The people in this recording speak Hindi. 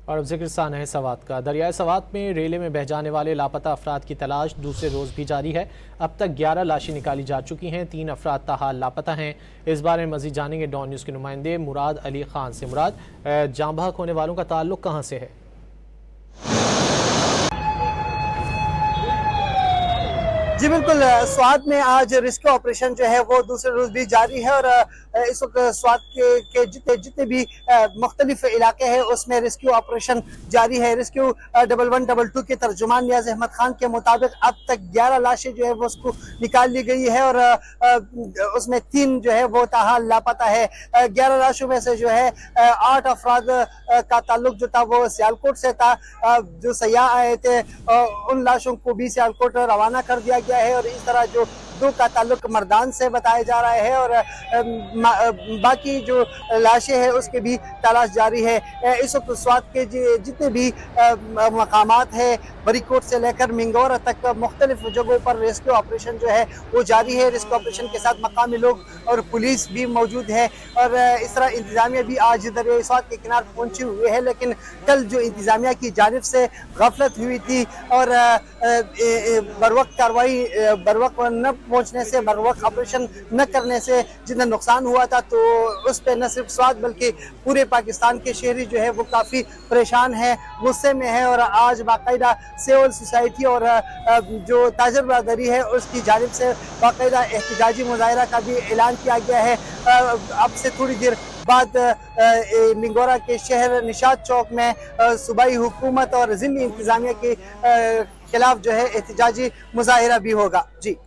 और अब जिक्र सानह सवात का। दरियाए सवात में रेले में बह जाने वाले लापता अफराद की तलाश दूसरे रोज़ भी जारी है। अब तक 11 लाशें निकाली जा चुकी हैं, 3 अफराद ताहाल लापता हैं। इस बारे में मज़ीद जानेंगे डॉन न्यूज़ के नुमाइंदे मुराद अली खान से। मुराद, जाँ बहक होने वालों का ताल्लुक कहाँ से है? जी बिल्कुल, स्वात में आज रेस्क्यू ऑपरेशन जो है वो दूसरे रोज भी जारी है और इस वक्त स्वात के जितने भी मुख्तलिफ इलाके हैं उसमें रेस्क्यू ऑपरेशन जारी है। रेस्क्यू 1122 के तर्जुमान नियाज अहमद खान के मुताबिक अब तक 11 लाशें जो है वो उसको निकाल ली गई है और उसमें 3 जो है वो ताहाल लापता है। 11 लाशों में से जो है 8 अफराद का ताल्लुक जो था वो सियालकोट से था। जो सयाह आए थे उन लाशों को भी सियालकोट रवाना कर दिया गया है और इस तरह जो 2 का ताल्लुक मर्दान से बताया जा रहा है और बाकी जो लाशें हैं उसके भी तलाश जारी है। इस वक्त स्वात के जितने भी मकामात है बरीकोट से लेकर मिंगोरा तक मुख्तलिफ जगहों पर रेस्क्यू ऑपरेशन जो है वो जारी है। रेस्क्यू ऑपरेशन के साथ मकामी लोग और पुलिस भी मौजूद है और इस तरह इंतजामिया भी आज दरिया स्वात के किनारे पहुंचे हुए है। लेकिन कल जो इंतजामिया की जानिब से गफलत हुई थी और बरवक्त कार्रवाई बरवक्त न पहुंचने से बरवक्त ऑपरेशन न करने से जितना नुकसान हुआ था तो उस पर न सिर्फ स्वात बल्कि पूरे पाकिस्तान के शहरी जो है वो काफ़ी परेशान है, गुस्से में है और आज बाकायदा सिविल सोसाइटी और जो ताजर बरदरी है उसकी जानिब से बाकायदा एहतजाजी मुजाहरा का भी ऐलान किया गया है। अब से थोड़ी देर बाद मिंगोरा के शहर निशात चौक में सूबाई हुकूमत और ज़िली इंतजामिया के खिलाफ जो है एहतजाजी मुजाहरा भी होगा। जी।